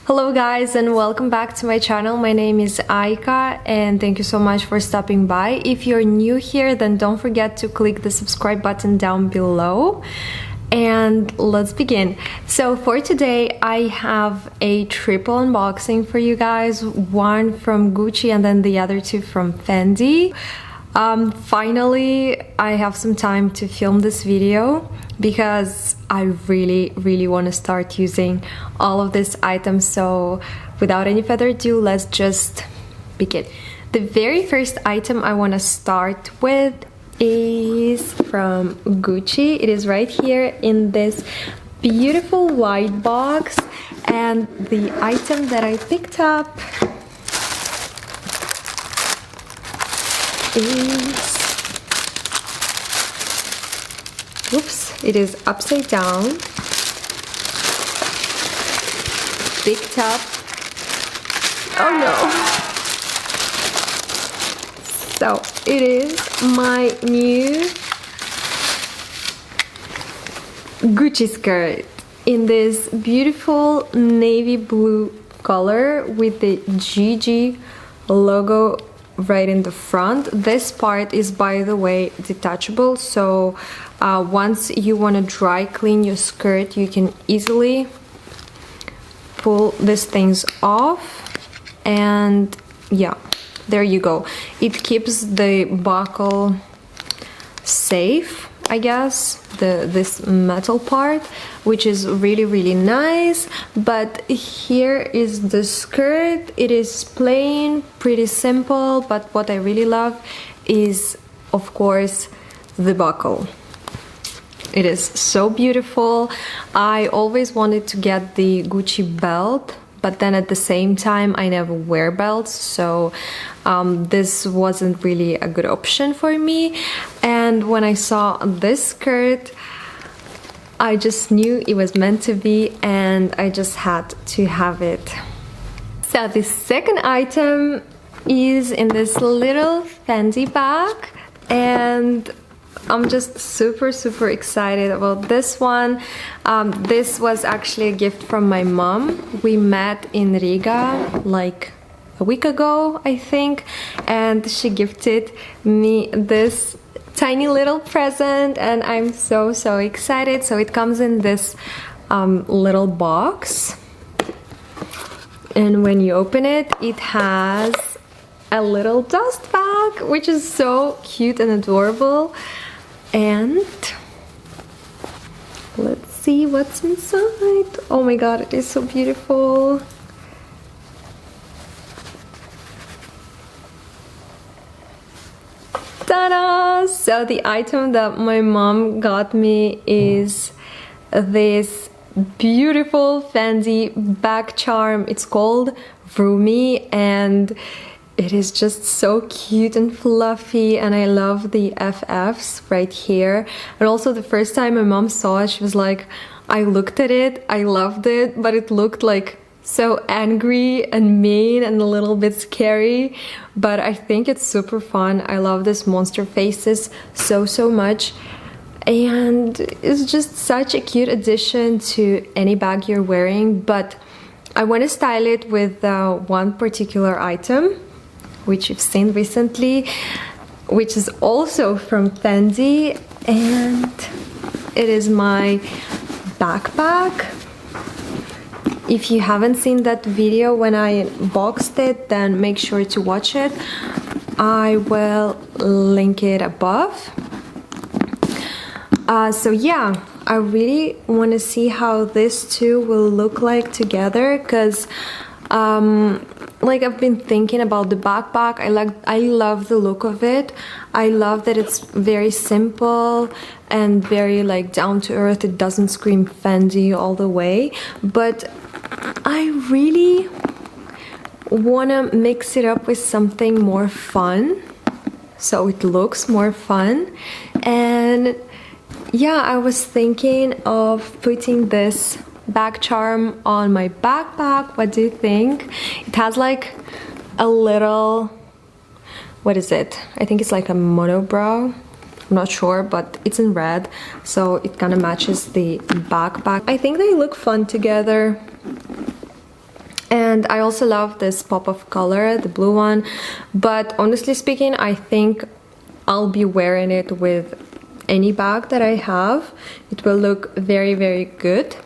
Hello guys and welcome back to my channel. My name is Aika and thank you so much for stopping by. If you're new here, then don't forget to click the subscribe button down below. And let's begin. So for today I have a triple unboxing for you guys, one from Gucci and then the other two from Fendi. Finally I have some time to film this video because I really want to start using all of these items. So without any further ado, let's just begin. The very first item I want to start with is from Gucci. It is right here in this beautiful white box, and the item that I picked up is, oops, it is upside down. Picked up, oh no. So it is my new Gucci skirt in this beautiful navy blue color with the GG logo right in the front. This part is, by the way, detachable, so once you want to dry clean your skirt, you can easily pull these things off, and yeah, there you go. It keeps the buckle safe, I guess, this metal part, which is really nice. But here is the skirt. It is plain, pretty simple, but what I really love is, of course, the buckle. It is so beautiful. I always wanted to get the Gucci belt, but then at the same time I never wear belts, so this wasn't really a good option for me. And when I saw this skirt, I just knew it was meant to be, and I just had to have it. So the second item is in this little Fendi bag, and I'm just super excited about this one. This was actually a gift from my mom. We met in Riga like a week ago, I think, and she gifted me this tiny little present, and I'm so excited. So it comes in this little box, and when you open it, it has a little dust bag, which is so cute and adorable. And let's see what's inside. Oh my god, it is so beautiful. Ta-da! So the item that my mom got me is this beautiful Fendi back charm. It's called Rumi, and it is just so cute and fluffy, and I love the FFs right here. And also the first time my mom saw it, she was like, I looked at it, I loved it, but it looked like so angry and mean and a little bit scary, but I think it's super fun. I love this monster faces so much, and it's just such a cute addition to any bag you're wearing. But I want to style it with one particular item which you've seen recently, which is also from Fendi, and it is my backpack. If you haven't seen that video when I unboxed it, then make sure to watch it. I will link it above. So yeah, I really want to see how these two will look like together, because like I've been thinking about the backpack. I love the look of it. I love that it's very simple and very like down to earth. It doesn't scream Fendi all the way, but I really want to mix it up with something more fun, so it looks more fun. And yeah, I was thinking of putting this back charm on my backpack. What do you think? It has like a little, what is it? I think it's like a monobrow. I'm not sure, but it's in red, so it kind of matches the backpack. I think they look fun together. And I also love this pop of color, the blue one, but honestly speaking, I think I'll be wearing it with any bag that I have. It will look very, very good.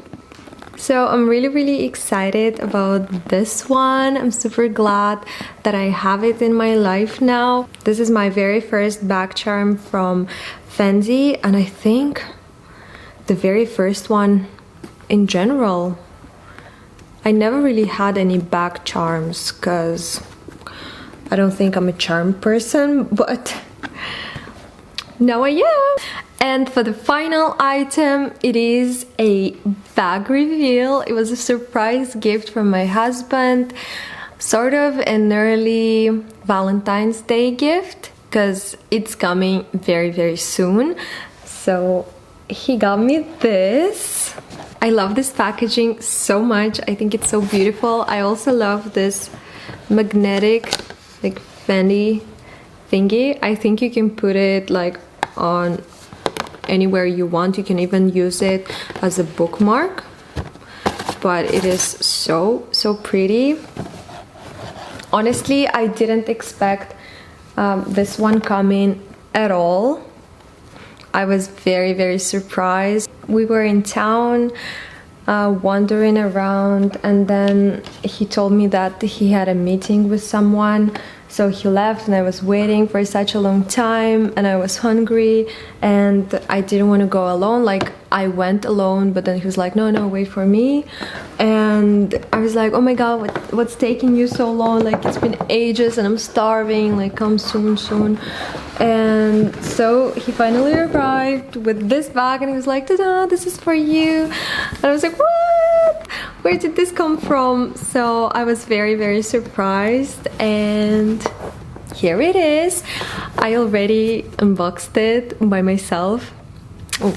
So I'm really excited about this one. I'm super glad that I have it in my life now. This is my very first bag charm from Fendi, and I think the very first one in general. I never really had any bag charms because I don't think I'm a charm person, but now I am. And for the final item, it is a bag reveal. It was a surprise gift from my husband, sort of an early Valentine's Day gift, because it's coming very soon. So he got me this. I love this packaging so much. I think it's so beautiful. I also love this magnetic, like, Fendi thingy. I think you can put it like on anywhere you want. You can even use it as a bookmark, but it is so pretty. Honestly, I didn't expect this one coming at all. I was very surprised. We were in town wandering around, and then he told me that he had a meeting with someone, so he left, and I was waiting for such a long time, and I was hungry, and I didn't want to go alone. Like, I went alone, but then he was like, no, wait for me. And I was like, oh my god, what's taking you so long? Like, it's been ages and I'm starving, like, come soon. And so he finally arrived with this bag, and he was like, ta-da, this is for you. And I was like, what? Where did this come from? So I was very surprised, and here it is. I already unboxed it by myself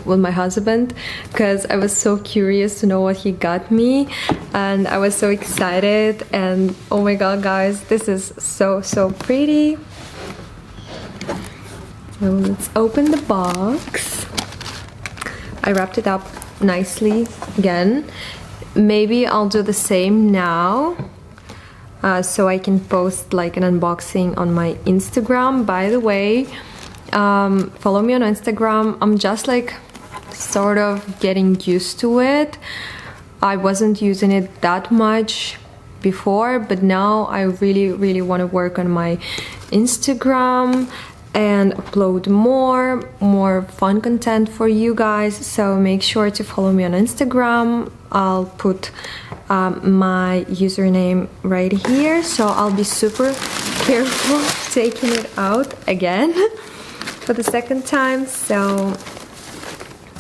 with my husband because I was so curious to know what he got me, and I was so excited. And oh my god, guys, this is so pretty. So let's open the box. I wrapped it up nicely again. Maybe I'll do the same now, so I can post like an unboxing on my Instagram. By the way, follow me on Instagram. I'm just like sort of getting used to it. I wasn't using it that much before, but now I really want to work on my Instagram and upload more fun content for you guys. So make sure to follow me on Instagram. I'll put my username right here, so I'll be super careful taking it out again for the second time, so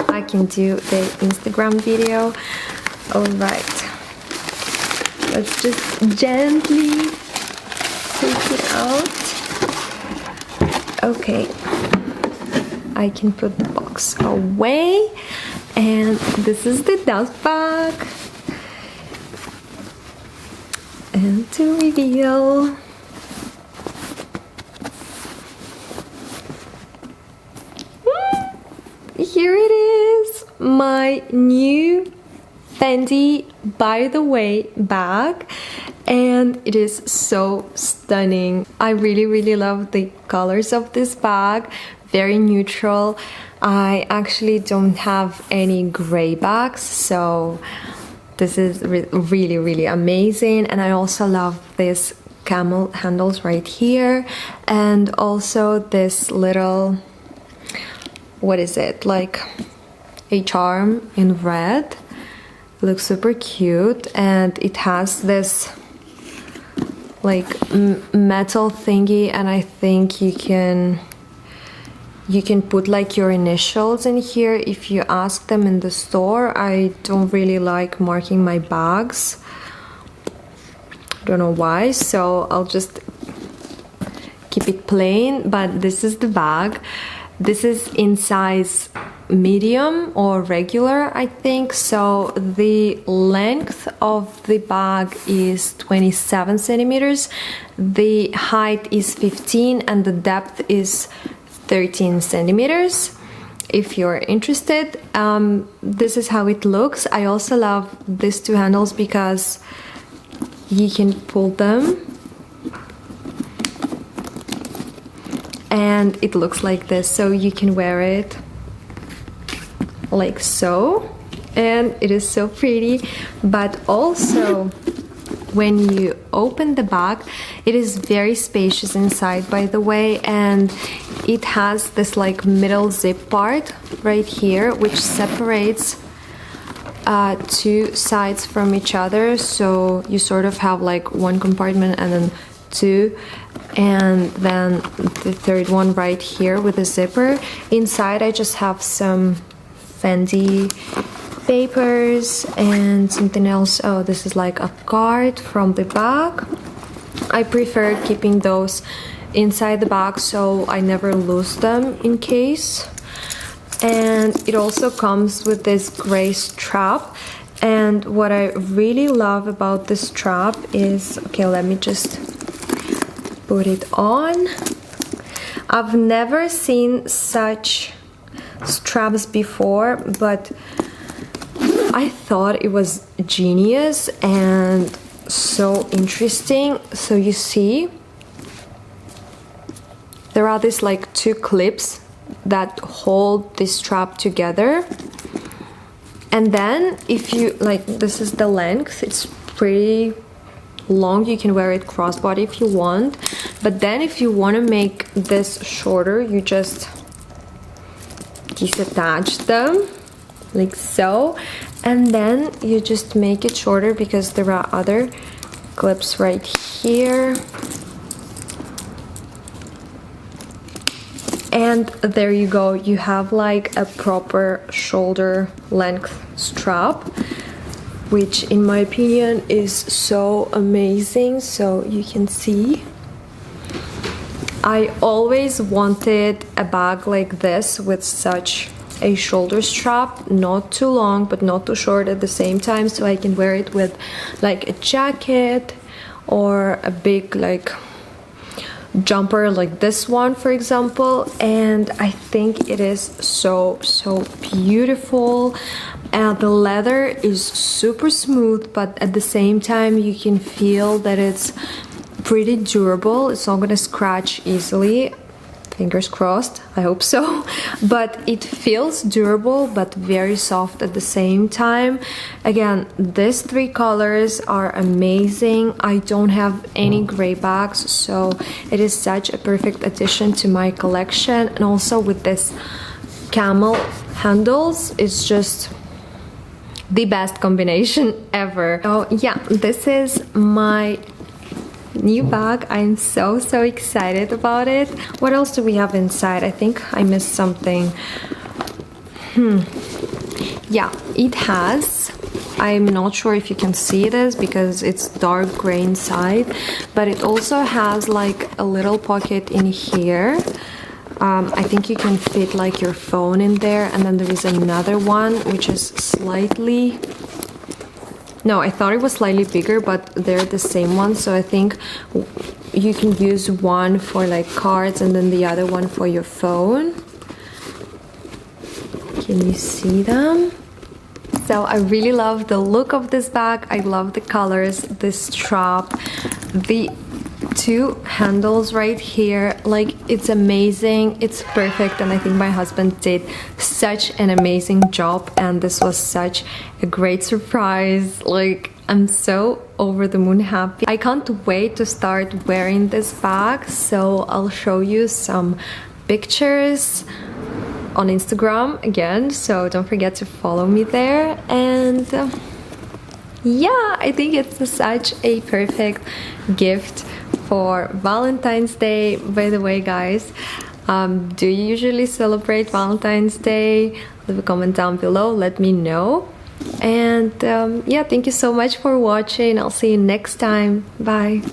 I can do the Instagram video. All right, let's just gently take it out. Okay, I can put the box away, and this is the dust bag. And to reveal, here it is, my new Fendi By the Way bag, and it is so stunning. I really love the colors of this bag, very neutral. I actually don't have any gray bags, so this is really amazing. And I also love this camel handles right here, and also this little, what is it, like a charm in red. Looks super cute, and it has this like metal thingy, and I think you can put like your initials in here if you ask them in the store. I don't really like marking my bags, don't know why, so I'll just keep it plain. But this is the bag. This is in size medium or regular, I think. So the length of the bag is 27 centimeters, the height is 15, and the depth is 13 centimeters. If you're interested, this is how it looks. I also love these two handles because you can pull them and it looks like this, so you can wear it like so, and it is so pretty. But also when you open the bag, it is very spacious inside, by the way, and it has this like middle zip part right here which separates two sides from each other, so you sort of have like one compartment and then two, and then the third one right here with a zipper. Inside I just have some Fendi papers and something else. Oh, this is like a card from the bag. I prefer keeping those inside the bag so I never lose them in case. And it also comes with this gray strap, and what I really love about this strap is, okay, let me just put it on. I've never seen such straps before, but I thought it was genius and so interesting. So you see, there are these like two clips that hold this strap together, and then if you like, this is the length, it's pretty long, you can wear it crossbody if you want, but then if you want to make this shorter, you just disattach them like so, and then you just make it shorter because there are other clips right here. And there you go, you have like a proper shoulder length strap, which in my opinion is so amazing. So you can see, I always wanted a bag like this with such a shoulder strap, not too long but not too short at the same time, so I can wear it with like a jacket or a big like jumper like this one, for example. And I think it is so beautiful, and the leather is super smooth, but at the same time you can feel that it's pretty durable. It's not gonna scratch easily, fingers crossed, I hope so. But it feels durable but very soft at the same time. Again, these three colors are amazing. I don't have any gray bags, so it is such a perfect addition to my collection. And also with this camel handles, it's just the best combination ever. Oh yeah, this is my new bag. I'm so excited about it. What else do we have inside? I think I missed something. Yeah, it has, I'm not sure if you can see this because it's dark gray inside, but it also has like a little pocket in here. I think you can fit like your phone in there, and then there is another one which is slightly, no, I thought it was slightly bigger, but they're the same one. So I think you can use one for like cards and then the other one for your phone. Can you see them? So I really love the look of this bag. I love the colors, the strap, the two handles right here. Like, it's amazing, it's perfect, and I think my husband did such an amazing job, and this was such a great surprise. Like, I'm so over the moon happy. I can't wait to start wearing this bag, so I'll show you some pictures on Instagram again, so don't forget to follow me there. And yeah, I think it's such a perfect gift for Valentine's Day. By the way, guys, do you usually celebrate Valentine's Day? Leave a comment down below, let me know. And yeah, thank you so much for watching. I'll see you next time. Bye.